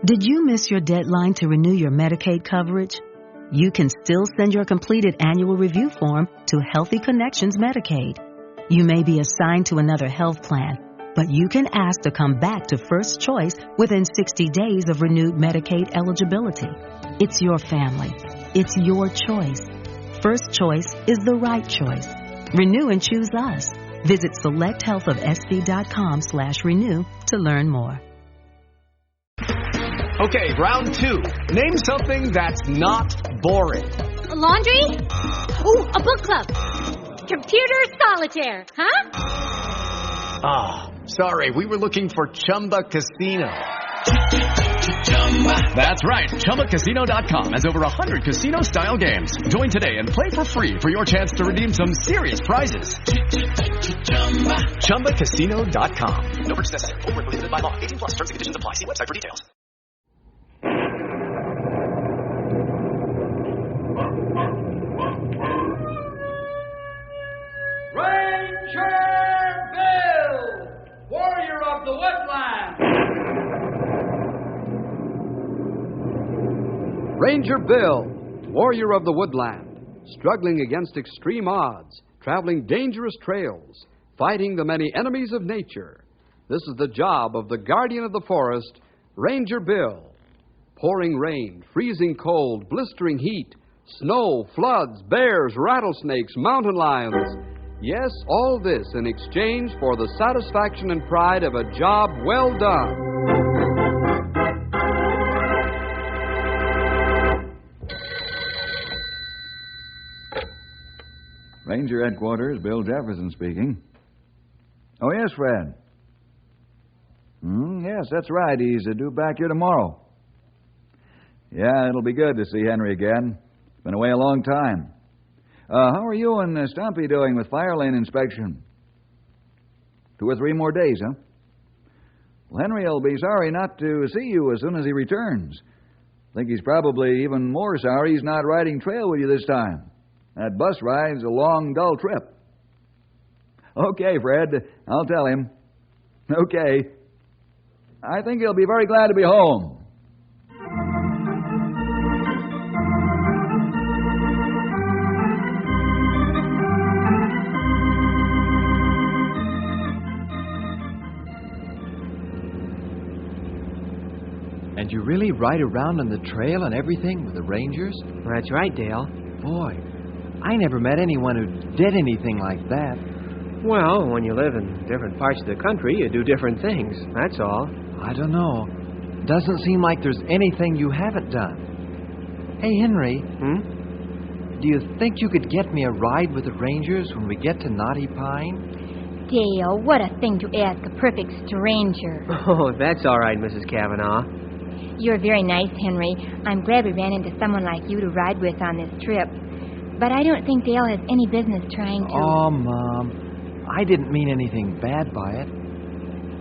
Did you miss your deadline to renew your Medicaid coverage? You can still send your completed annual review form to Healthy Connections Medicaid. You may be assigned to another health plan, but you can ask to come back to First Choice within 60 days of renewed Medicaid eligibility. It's your family. It's your choice. First Choice is the right choice. Renew and choose us. Visit selecthealthofsc.com/renew to learn more. Okay, round two. Name something that's not boring. A laundry? Ooh, a book club. Computer solitaire, huh? Ah, sorry, we were looking for Chumba Casino. That's right, ChumbaCasino.com has over 100 casino-style games. Join today and play for free for your chance to redeem some serious prizes. ChumbaCasino.com. No purchase necessary. Void where prohibited by law. 18+ terms and conditions apply. See website for details. Ranger Bill, warrior of the woodland. Ranger Bill, warrior of the woodland, struggling against extreme odds, traveling dangerous trails, fighting the many enemies of nature. This is the job of the guardian of the forest, Ranger Bill. Pouring rain, freezing cold, blistering heat, snow, floods, bears, rattlesnakes, mountain lions. Yes, all this in exchange for the satisfaction and pride of a job well done. Ranger Headquarters, Bill Jefferson speaking. Oh, yes, Fred. Yes, that's right. He's due back here tomorrow. Yeah, it'll be good to see Henry again. Been away a long time. How are you and Stumpy doing with fire lane inspection? 2 or 3 more days, huh? Well, Henry will be sorry not to see you as soon as he returns. Think he's probably even more sorry he's not riding trail with you this time. That bus ride's a long, dull trip. Okay, Fred, I'll tell him. Okay. I think he'll be very glad to be home. And you really ride around on the trail and everything with the Rangers? That's right, Dale. Boy, I never met anyone who did anything like that. Well, when you live in different parts of the country, you do different things, that's all. I don't know. Doesn't seem like there's anything you haven't done. Hey, Henry. Do you think you could get me a ride with the Rangers when we get to Knotty Pine? Dale, what a thing to ask a perfect stranger. Oh, that's all right, Mrs. Cavanaugh. You're very nice, Henry. I'm glad we ran into someone like you to ride with on this trip. But I don't think Dale has any business trying to... Oh, Mom. I didn't mean anything bad by it.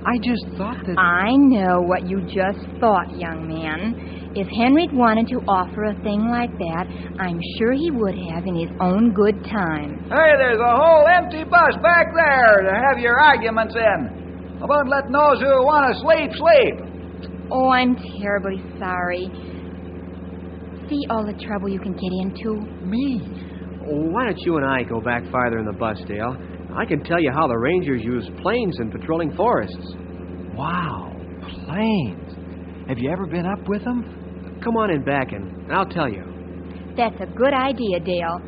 I just thought that... I know what you just thought, young man. If Henry'd wanted to offer a thing like that, I'm sure he would have in his own good time. Hey, there's a whole empty bus back there to have your arguments in. How about letting those who want to sleep, sleep? Oh, I'm terribly sorry. See all the trouble you can get into? Me? Why don't you and I go back farther in the bus, Dale? I can tell you how the Rangers use planes in patrolling forests. Wow, planes. Have you ever been up with them? Come on in back and I'll tell you. That's a good idea, Dale.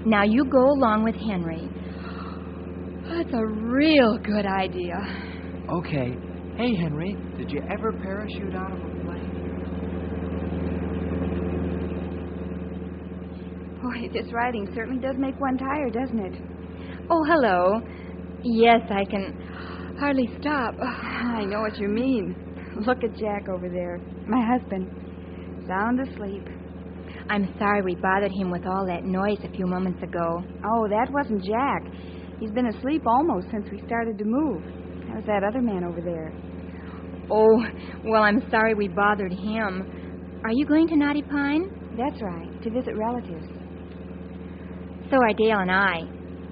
Now you go along with Henry. That's a real good idea. Okay. Hey, Henry, did you ever parachute out of a plane? Boy, this riding certainly does make one tired, doesn't it? Oh, hello. Yes, I can hardly stop. I know what you mean. Look at Jack over there, my husband. Sound asleep. I'm sorry we bothered him with all that noise a few moments ago. Oh, that wasn't Jack. He's been asleep almost since we started to move. That was that other man over there. Oh, well, I'm sorry we bothered him. Are you going to Knotty Pine? That's right, to visit relatives. So are Dale and I.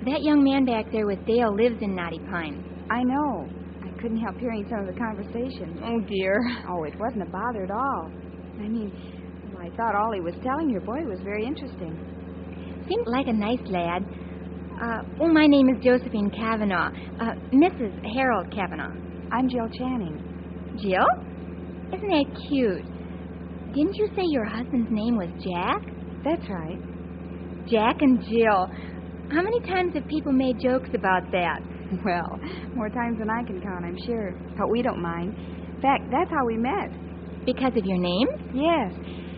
That young man back there with Dale lives in Knotty Pine. I know. I couldn't help hearing some of the conversation. Oh, dear. Oh, it wasn't a bother at all. I mean, I thought all he was telling your boy was very interesting. Seemed like a nice lad. My name is Josephine Kavanaugh. Mrs. Harold Kavanaugh. I'm Jill Channing. Jill? Isn't that cute? Didn't you say your husband's name was Jack? That's right. Jack and Jill. How many times have people made jokes about that? Well, more times than I can count, I'm sure. But we don't mind. In fact, that's how we met. Because of your name? Yes.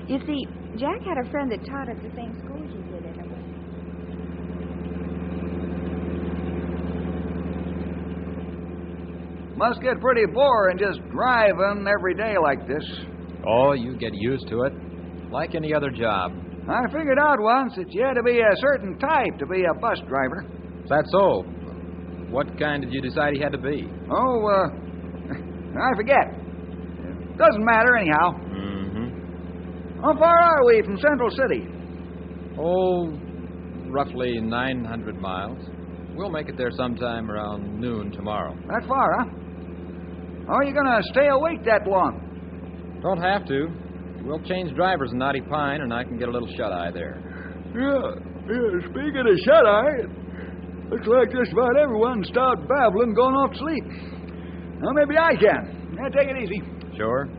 You see, Jack had a friend that taught at the same school you did in. Must get pretty boring just driving every day like this. Oh, you get used to it. Like any other job. I figured out once that you had to be a certain type to be a bus driver. Is that so? What kind did you decide he had to be? Oh, I forget. Doesn't matter anyhow. Mm-hmm. How far are we from Central City? Oh, roughly 900 miles. We'll make it there sometime around noon tomorrow. That far, huh? How are you going to stay awake that long? Don't have to. We'll change drivers in Knotty Pine, and I can get a little shut-eye there. Yeah. Speaking of shut-eye, looks like just about everyone stopped babbling and going off to sleep. Well, maybe I can. Yeah, take it easy. Sure.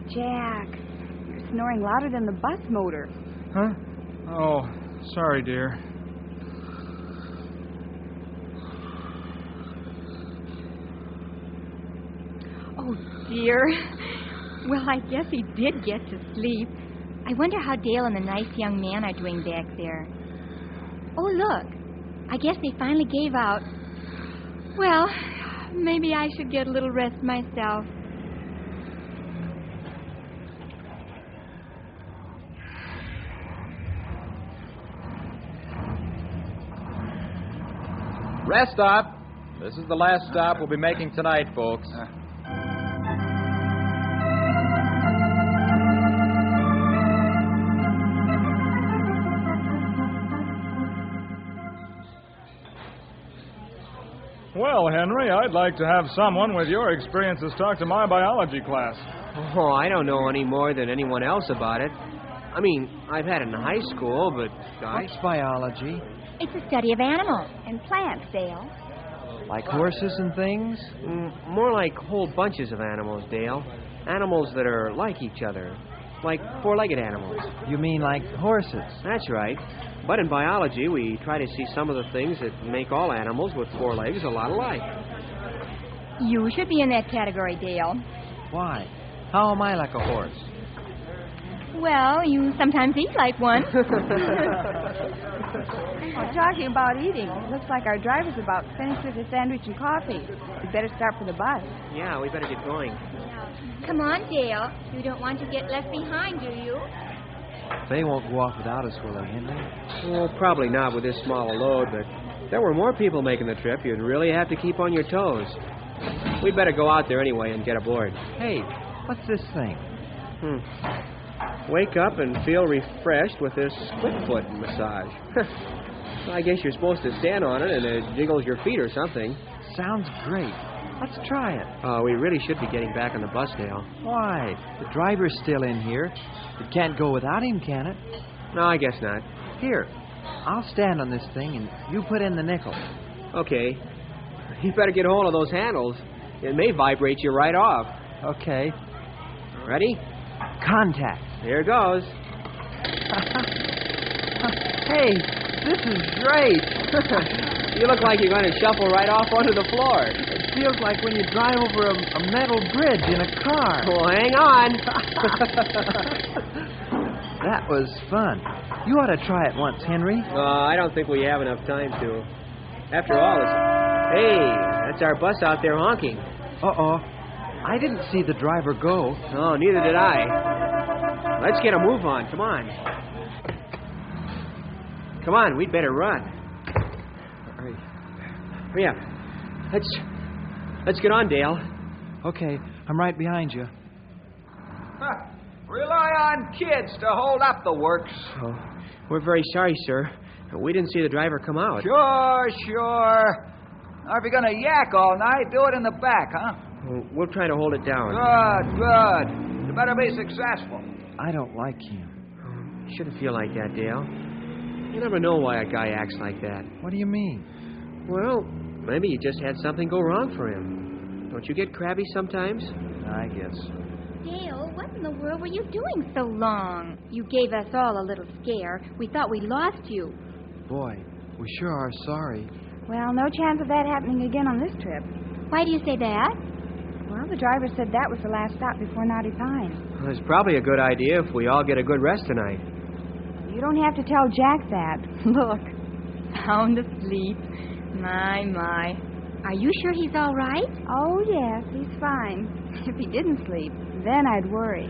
Jack, you're snoring louder than the bus motor. Huh? Oh, sorry, dear. Oh, dear. Well, I guess he did get to sleep. I wonder how Dale and the nice young man are doing back there. Oh, look. I guess they finally gave out. Well, maybe I should get a little rest myself. Rest stop. This is the last stop we'll be making tonight, folks. Well, Henry, I'd like to have someone with your experiences talk to my biology class. Oh, I don't know any more than anyone else about it. I mean, I've had it in high school, but What's biology? It's a study of animals. And plants, Dale. Like horses and things? More like whole bunches of animals, Dale. Animals that are like each other. Like four-legged animals. You mean like horses? That's right. But in biology, we try to see some of the things that make all animals with four legs a lot alike. You should be in that category, Dale. Why? How am I like a horse? Well, you sometimes eat like one. Talking about eating, looks like our driver's about finished with his sandwich and coffee. We better start for the bus. Yeah, we better get going. Come on, Dale. You don't want to get left behind, do you? They won't go off without us, will they, Henry? Well, probably not with this small a load, but if there were more people making the trip, you'd really have to keep on your toes. We'd better go out there anyway and get aboard. Hey, what's this thing? Wake up and feel refreshed with this split foot massage. Well, I guess you're supposed to stand on it and it jiggles your feet or something. Sounds great. Let's try it. We really should be getting back on the bus, Dale. Why? The driver's still in here. It can't go without him, can it? No, I guess not. Here, I'll stand on this thing and you put in the nickel. Okay. You better get hold of those handles. It may vibrate you right off. Okay. Ready? Contact. Here goes. Hey, this is great. You look like you're going to shuffle right off onto the floor. It feels like when you drive over a metal bridge in a car. Well, hang on. That was fun. You ought to try it once, Henry. I don't think we have enough time to. After all, hey, that's our bus out there honking. Uh-oh. I didn't see the driver go. No, neither did I. Let's get a move on. Come on. Come on, we'd better run. Hurry up. Let's get on, Dale. Okay, I'm right behind you. Rely on kids to hold up the works. Oh, we're very sorry, sir. We didn't see the driver come out. Sure. Now, if you're going to yak all night, do it in the back, huh? We'll try to hold it down. Good. You better be successful. I don't like him. You shouldn't feel like that, Dale. You never know why a guy acts like that. What do you mean? Well, maybe you just had something go wrong for him. Don't you get crabby sometimes? I guess. Dale, what in the world were you doing so long? You gave us all a little scare. We thought we lost you. Boy, we sure are sorry. Well, no chance of that happening again on this trip. Why do you say that? Well, the driver said that was the last stop before Knotty Pine. Well, it's probably a good idea if we all get a good rest tonight. You don't have to tell Jack that. Look, sound asleep. My. Are you sure he's all right? Oh, yes, he's fine. If he didn't sleep, then I'd worry.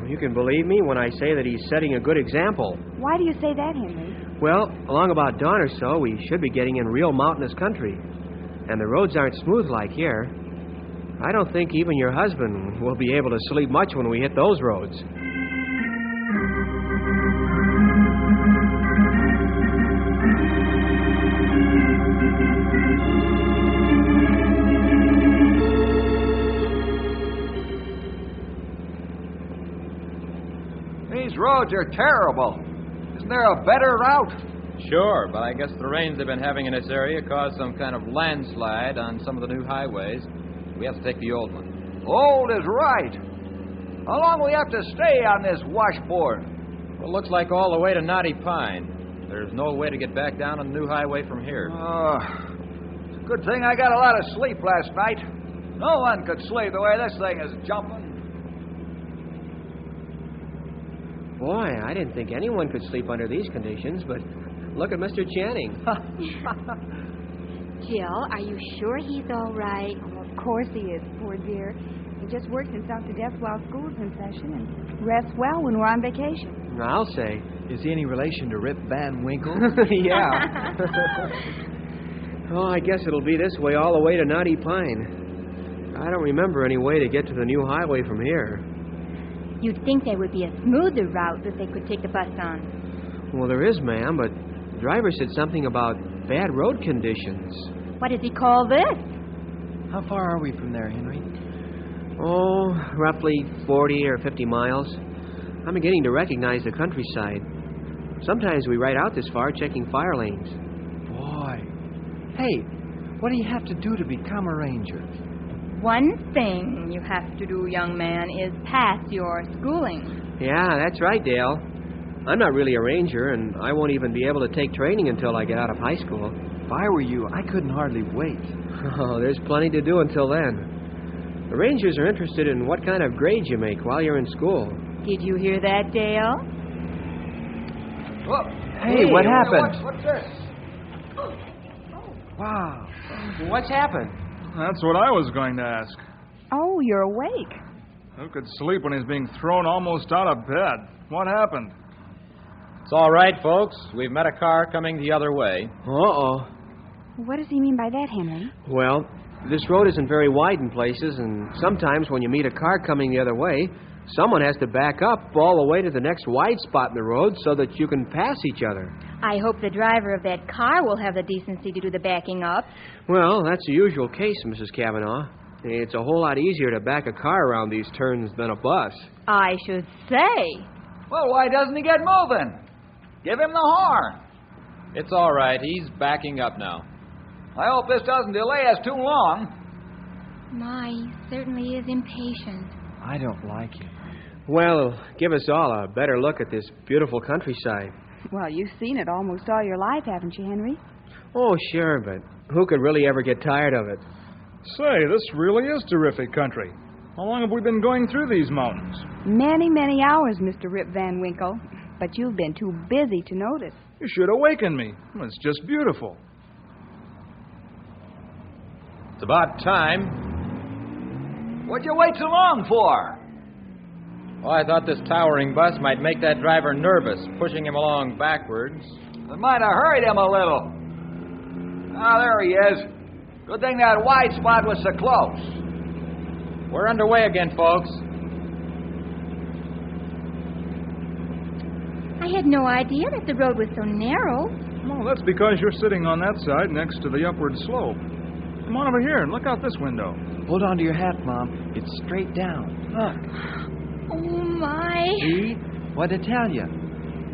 You can believe me when I say that he's setting a good example. Why do you say that, Henry? Well, along about dawn or so, we should be getting in real mountainous country. And the roads aren't smooth like here. I don't think even your husband will be able to sleep much when we hit those roads. These roads are terrible. Isn't there a better route? Sure, but I guess the rains they've been having in this area caused some kind of landslide on some of the new highways. We have to take the old one. Old is right. How long will we have to stay on this washboard? Well, it looks like all the way to Knotty Pine. There's no way to get back down on the new highway from here. It's a good thing I got a lot of sleep last night. No one could sleep the way this thing is jumping. Boy, I didn't think anyone could sleep under these conditions, but look at Mr. Channing. Jill, are you sure he's all right? Oh, of course he is, poor dear. He just works himself to death while school's in session and rests well when we're on vacation. I'll say. Is he any relation to Rip Van Winkle? Yeah. Oh, I guess it'll be this way all the way to Knotty Pine. I don't remember any way to get to the new highway from here. You'd think there would be a smoother route that they could take the bus on. Well, there is, ma'am, but the driver said something about bad road conditions. What does he call this? How far are we from there, Henry? Oh, roughly 40 or 50 miles. I'm beginning to recognize the countryside. Sometimes we ride out this far checking fire lanes. Boy. Hey, what do you have to do to become a ranger? One thing you have to do, young man, is pass your schooling. Yeah, that's right, Dale. I'm not really a ranger, and I won't even be able to take training until I get out of high school. If I were you, I couldn't hardly wait. Oh, there's plenty to do until then. The rangers are interested in what kind of grades you make while you're in school. Did you hear that, Dale? Whoa. Hey, what happened? What's this? Wow. What's happened? That's what I was going to ask. Oh, you're awake. Who could sleep when he's being thrown almost out of bed? What happened? It's all right, folks. We've met a car coming the other way. Uh-oh. What does he mean by that, Henry? Well, this road isn't very wide in places, and sometimes when you meet a car coming the other way, someone has to back up all the way to the next wide spot in the road so that you can pass each other. I hope the driver of that car will have the decency to do the backing up. Well, that's the usual case, Mrs. Cavanaugh. It's a whole lot easier to back a car around these turns than a bus. I should say. Well, why doesn't he get moving? Give him the horn. It's all right. He's backing up now. I hope this doesn't delay us too long. My, he certainly is impatient. I don't like him. Well, it'll give us all a better look at this beautiful countryside. Well, you've seen it almost all your life, haven't you, Henry? Oh, sure, but who could really ever get tired of it? Say, this really is terrific country. How long have we been going through these mountains? Many, many hours, Mr. Rip Van Winkle. But you've been too busy to notice. You should awaken me. It's just beautiful. It's about time. What'd you wait so long for? Oh, I thought this towering bus might make that driver nervous, pushing him along backwards. It might have hurried him a little. Ah, there he is. Good thing that wide spot was so close. We're underway again, folks. I had no idea that the road was so narrow. Well, that's because you're sitting on that side next to the upward slope. Come on over here and look out this window. Hold on to your hat, Mom. It's straight down. Look. Oh, my. See? What'd I tell you?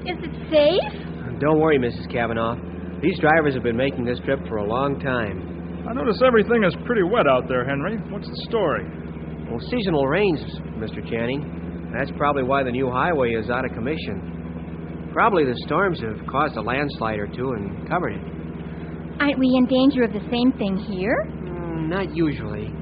Is it safe? Don't worry, Mrs. Cavanaugh. These drivers have been making this trip for a long time. I notice everything is pretty wet out there, Henry. What's the story? Well, seasonal rains, Mr. Channing. That's probably why the new highway is out of commission. Probably the storms have caused a landslide or two and covered it. Aren't we in danger of the same thing here? Not usually.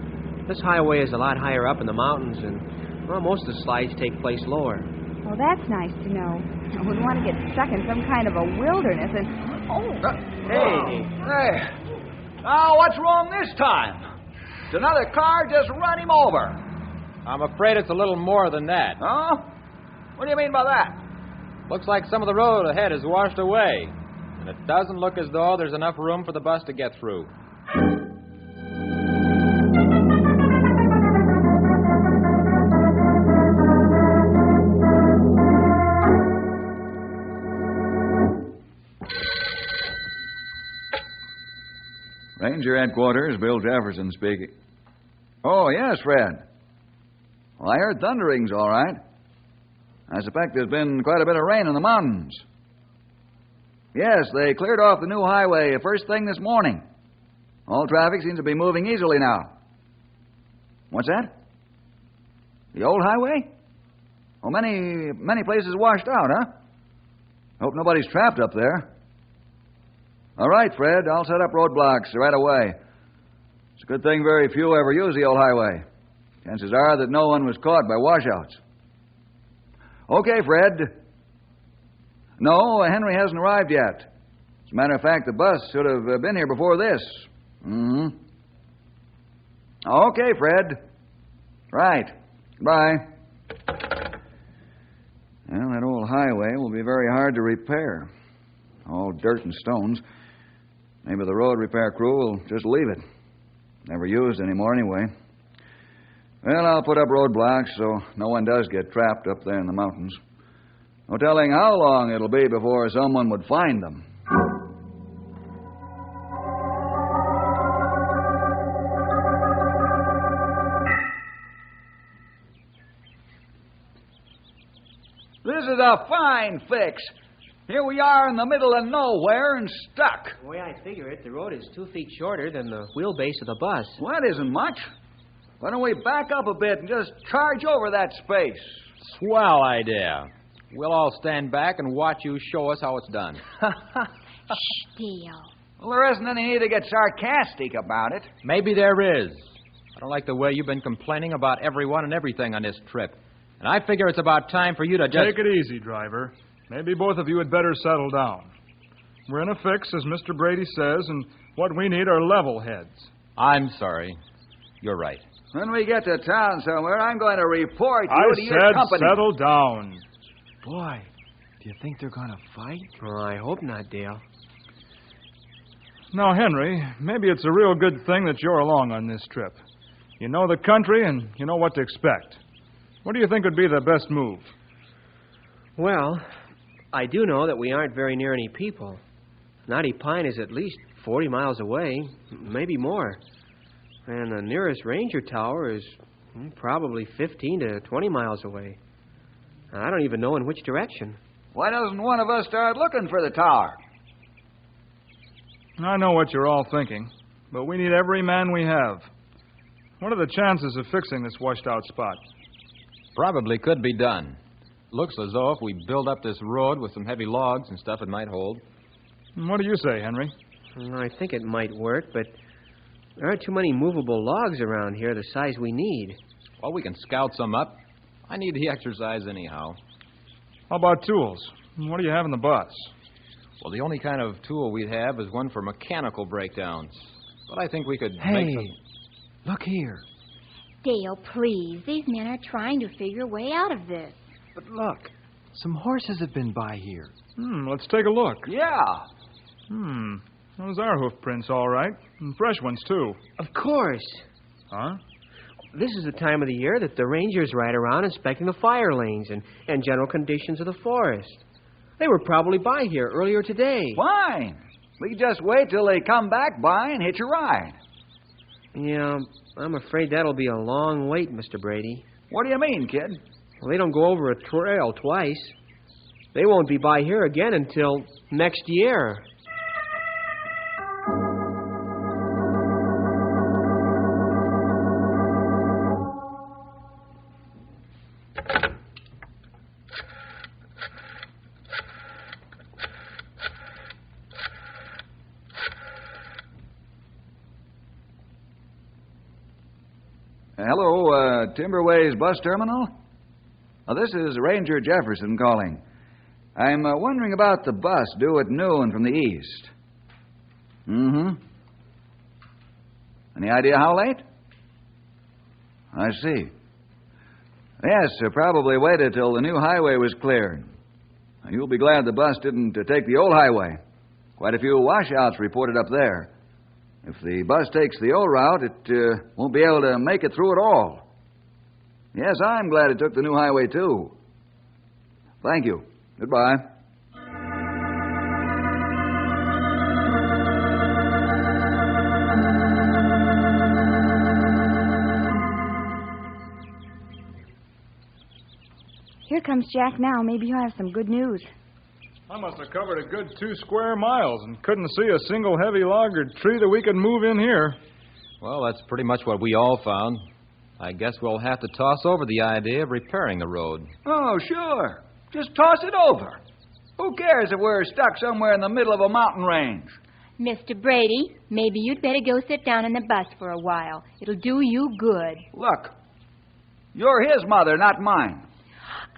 This highway is a lot higher up in the mountains, and well, most of the slides take place lower. Well, that's nice to know. I wouldn't want to get stuck in some kind of a wilderness and... Hey. Now, what's wrong this time? It's another car just run him over. I'm afraid it's a little more than that. Huh? What do you mean by that? Looks like some of the road ahead is washed away. And it doesn't look as though there's enough room for the bus to get through. Ranger Headquarters, Bill Jefferson speaking. Oh, yes, Fred. Well, I heard thunderings, all right. I suspect there's been quite a bit of rain in the mountains. Yes, they cleared off the new highway first thing this morning. All traffic seems to be moving easily now. What's that? The old highway? Well, many places washed out, huh? Hope nobody's trapped up there. All right, Fred, I'll set up roadblocks right away. It's a good thing very few ever use the old highway. Chances are that no one was caught by washouts. Okay, Fred. No, Henry hasn't arrived yet. As a matter of fact, the bus should have been here before this. Mm-hmm. Okay, Fred. Right. Bye. Well, that old highway will be very hard to repair. All dirt and stones. Maybe the road repair crew will just leave it. Never used anymore anyway. Well, I'll put up roadblocks so no one does get trapped up there in the mountains. No telling how long it'll be before someone would find them. This is a fine fix. Here we are in the middle of nowhere and stuck. The way I figure it, the road is 2 feet shorter than the wheelbase of the bus. Well, that isn't much. Why don't we back up a bit and just charge over that space? Swell idea. We'll all stand back and watch you show us how it's done. Shh, Dale. Well, there isn't any need to get sarcastic about it. Maybe there is. I don't like the way you've been complaining about everyone and everything on this trip. And I figure it's about time for you to just... Take it easy, driver. Maybe both of you had better settle down. We're in a fix, as Mr. Brady says, and what we need are level heads. I'm sorry. You're right. When we get to town somewhere, I'm going to report you to your company. I said settle down. Boy, do you think they're going to fight? Oh, I hope not, Dale. Now, Henry, maybe it's a real good thing that you're along on this trip. You know the country and you know what to expect. What do you think would be the best move? Well, I do know that we aren't very near any people. Knotty Pine is at least 40 miles away, maybe more. And the nearest ranger tower is probably 15 to 20 miles away. I don't even know in which direction. Why doesn't one of us start looking for the tower? I know what you're all thinking, but we need every man we have. What are the chances of fixing this washed-out spot? Probably could be done. Looks as though if we build up this road with some heavy logs and stuff, it might hold. What do you say, Henry? I think it might work, but there aren't too many movable logs around here the size we need. Well, we can scout some up. I need the exercise anyhow. How about tools? What do you have in the bus? Well, the only kind of tool we'd have is one for mechanical breakdowns. But I think we could Hey, make some... look here. Dale, please. These men are trying to figure a way out of this. But look, some horses have been by here. Let's take a look. Yeah. Those are hoof prints, all right. And fresh ones, too. Of course. Huh? This is the time of the year that the rangers ride around inspecting the fire lanes and general conditions of the forest. They were probably by here earlier today. Fine. We just wait till they come back by and hitch a ride. Yeah, I'm afraid that'll be a long wait, Mr. Brady. What do you mean, kid? Well, they don't go over a trail twice. They won't be by here again until next year. Hello, Timberways Bus Terminal? This is Ranger Jefferson calling. I'm wondering about the bus due at noon from the east. Mm-hmm. Any idea how late? I see. Yes, probably waited till the new highway was cleared. You'll be glad the bus didn't take the old highway. Quite a few washouts reported up there. If the bus takes the old route, it won't be able to make it through at all. Yes, I'm glad it took the new highway, too. Thank you. Goodbye. Here comes Jack now. Maybe he'll have some good news. I must have covered a good 2 square miles and couldn't see a single heavy log or tree that we could move in here. Well, that's pretty much what we all found. I guess we'll have to toss over the idea of repairing the road. Oh, sure. Just toss it over. Who cares if we're stuck somewhere in the middle of a mountain range? Mr. Brady, maybe you'd better go sit down in the bus for a while. It'll do you good. Look, you're his mother, not mine.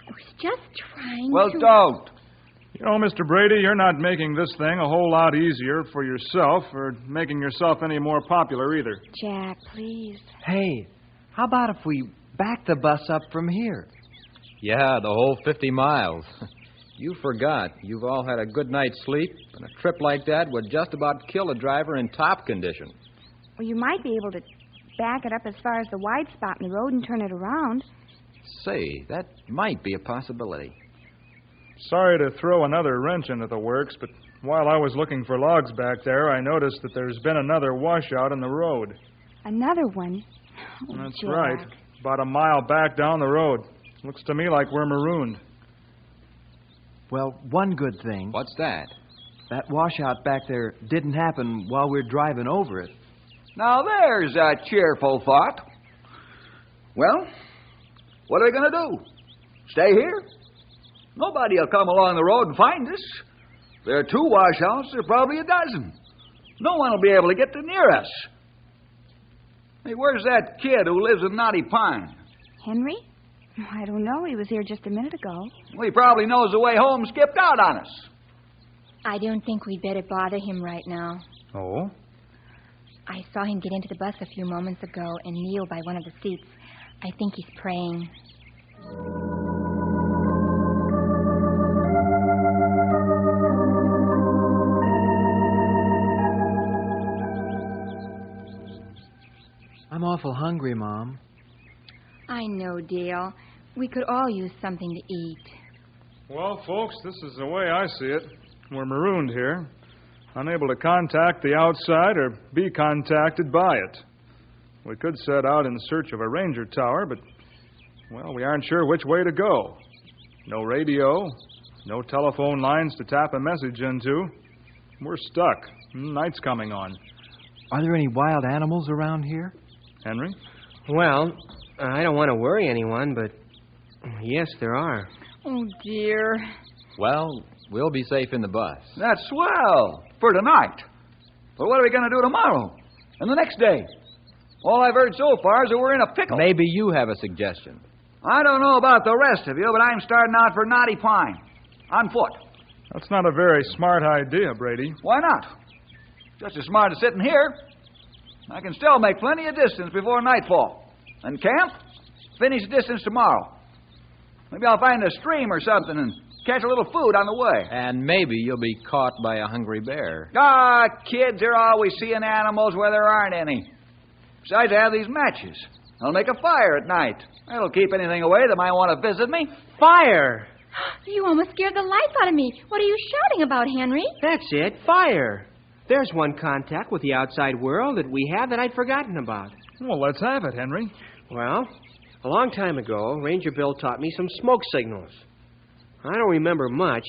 I was just trying Well, to... don't. You know, Mr. Brady, you're not making this thing a whole lot easier for yourself or making yourself any more popular either. Jack, please. Hey, how about if we back the bus up from here? Yeah, the whole 50 miles. You forgot. You've all had a good night's sleep, and a trip like that would just about kill a driver in top condition. Well, you might be able to back it up as far as the wide spot in the road and turn it around. Say, that might be a possibility. Sorry to throw another wrench into the works, but while I was looking for logs back there, I noticed that there's been another washout in the road. Another one? Oh, That's Jack. right. About a mile back down the road. Looks to me like we're marooned. Well, one good thing. What's that? That washout back there didn't happen while we're driving over it. Now, there's a cheerful thought. Well, what are we going to do? Stay here? Nobody will come along the road and find us. If there are 2 washouts, there are probably a dozen. No one will be able to get near us. Hey, where's that kid who lives in Knotty Pine? Henry? I don't know. He was here just a minute ago. Well, he probably knows the way home, skipped out on us. I don't think we'd better bother him right now. Oh? I saw him get into the bus a few moments ago and kneel by one of the seats. I think he's praying. I'm awful hungry, Mom. I know, Dale. We could all use something to eat. Well, folks, this is the way I see it. We're marooned here, unable to contact the outside or be contacted by it. We could set out in search of a ranger tower, but, well, we aren't sure which way to go. No radio, no telephone lines to tap a message into. We're stuck. Night's coming on. Are there any wild animals around here? Henry? Well, I don't want to worry anyone, but yes, there are. Oh, dear. Well, we'll be safe in the bus. That's swell for tonight. But what are we going to do tomorrow and the next day? All I've heard so far is that we're in a pickle. Maybe you have a suggestion. I don't know about the rest of you, but I'm starting out for Knotty Pine. On foot. That's not a very smart idea, Brady. Why not? Just as smart as sitting here. I can still make plenty of distance before nightfall. And camp, finish distance tomorrow. Maybe I'll find a stream or something and catch a little food on the way. And maybe you'll be caught by a hungry bear. Ah, kids are always seeing animals where there aren't any. Besides, I have these matches. I'll make a fire at night. That'll keep anything away that might want to visit me. Fire! You almost scared the life out of me. What are you shouting about, Henry? That's it, fire. There's one contact with the outside world that we have that I'd forgotten about. Well, let's have it, Henry. Well, a long time ago, Ranger Bill taught me some smoke signals. I don't remember much,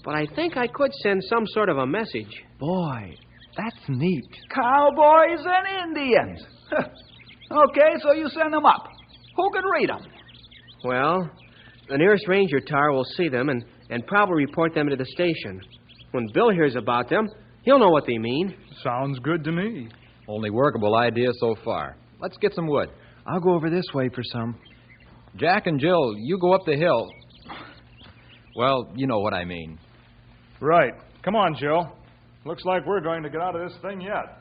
but I think I could send some sort of a message. Boy, that's neat. Cowboys and Indians. Okay, so you send them up. Who can read them? Well, the nearest ranger tower will see them and probably report them to the station. When Bill hears about them, he'll know what they mean. Sounds good to me. Only workable idea so far. Let's get some wood. I'll go over this way for some. Jack and Jill, you go up the hill. Well, you know what I mean. Right. Come on, Jill. Looks like we're going to get out of this thing yet.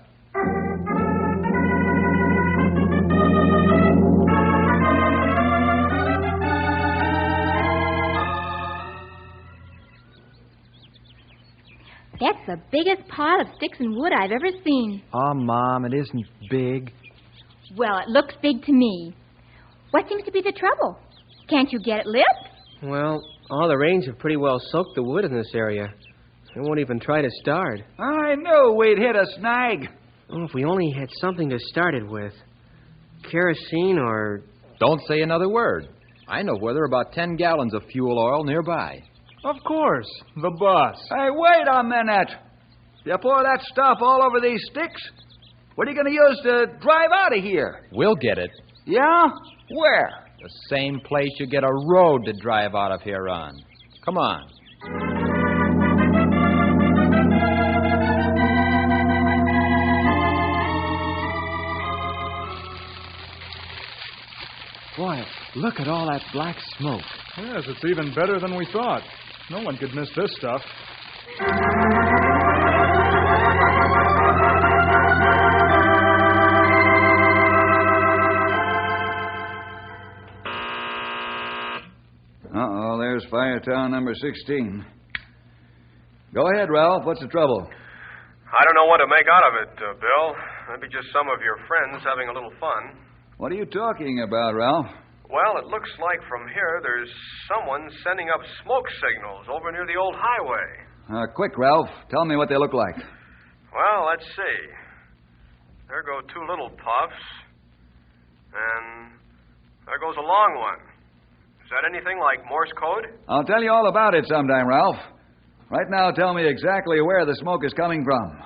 That's the biggest pile of sticks and wood I've ever seen. Oh, Mom, it isn't big. Well, it looks big to me. What seems to be the trouble? Can't you get it lit? Well, all the rains have pretty well soaked the wood in this area. They won't even try to start. I knew we'd hit a snag. Oh, if we only had something to start it with. Kerosene or... Don't say another word. I know where there are about 10 gallons of fuel oil nearby. Of course. The bus. Hey, wait a minute. You pour that stuff all over these sticks? What are you going to use to drive out of here? We'll get it. Yeah? Where? The same place you get a road to drive out of here on. Come on. Boy, look at all that black smoke. Yes, it's even better than we thought. No one could miss this stuff. Uh-oh, there's Firetown number 16. Go ahead, Ralph. What's the trouble? I don't know what to make out of it, Bill. Maybe just some of your friends having a little fun. What are you talking about, Ralph? Well, it looks like from here there's someone sending up smoke signals over near the old highway. Quick, Ralph. Tell me what they look like. Well, let's see. There go two little puffs. And there goes a long one. Is that anything like Morse code? I'll tell you all about it sometime, Ralph. Right now, tell me exactly where the smoke is coming from.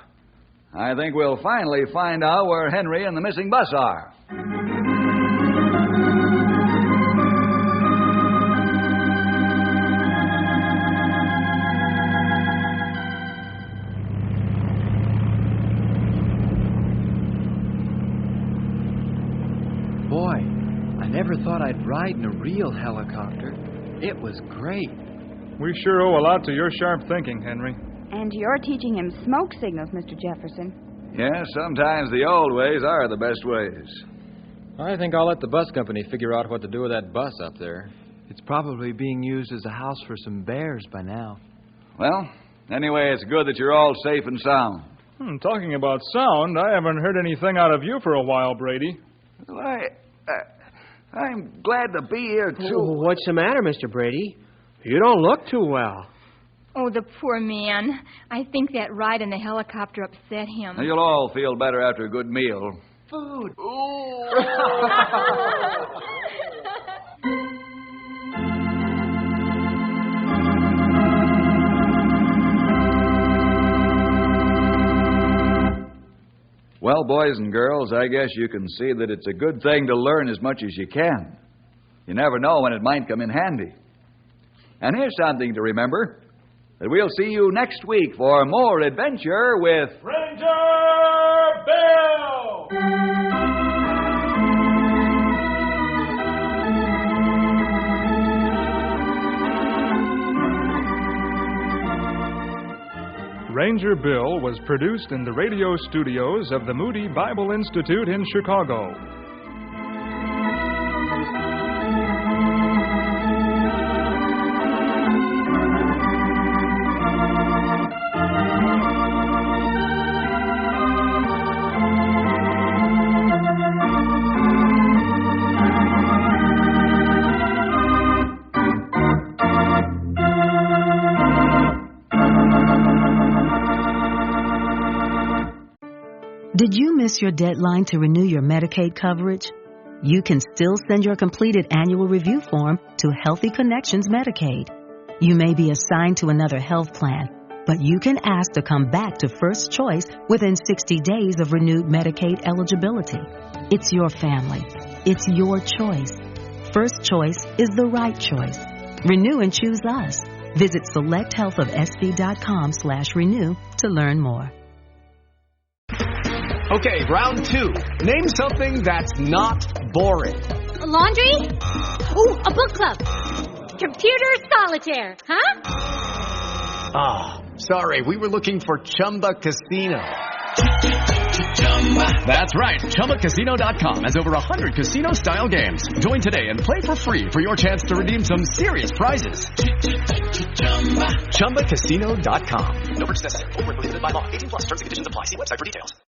I think we'll finally find out where Henry and the missing bus are. Boy, I never thought I'd ride in a real helicopter. It was great. We sure owe a lot to your sharp thinking, Henry. And you're teaching him smoke signals, Mr. Jefferson. Yes, sometimes the old ways are the best ways. I think I'll let the bus company figure out what to do with that bus up there. It's probably being used as a house for some bears by now. Well, anyway, it's good that you're all safe and sound. Talking about sound, I haven't heard anything out of you for a while, Brady. Well, I'm glad to be here, too. Oh, what's the matter, Mr. Brady? You don't look too well. Oh, the poor man. I think that ride in the helicopter upset him. Now, you'll all feel better after a good meal. Food. Well, boys and girls, I guess you can see that it's a good thing to learn as much as you can. You never know when it might come in handy. And here's something to remember, that we'll see you next week for more adventure with Ranger Bill! Ranger Bill was produced in the radio studios of the Moody Bible Institute in Chicago. Did you miss your deadline to renew your Medicaid coverage? You can still send your completed annual review form to Healthy Connections Medicaid. You may be assigned to another health plan, but you can ask to come back to First Choice within 60 days of renewed Medicaid eligibility. It's your family. It's your choice. First Choice is the right choice. Renew and choose us. Visit selecthealthofsc.com/renew to learn more. Okay, round two. Name something that's not boring. A laundry? Ooh, a book club. Computer solitaire, huh? Ah, sorry, we were looking for Chumba Casino. That's right. ChumbaCasino.com has over 100 casino-style games. Join today and play for free for your chance to redeem some serious prizes. ChumbaCasino.com. No purchase necessary. Void where prohibited by law. 18+ terms and conditions apply. See website for details.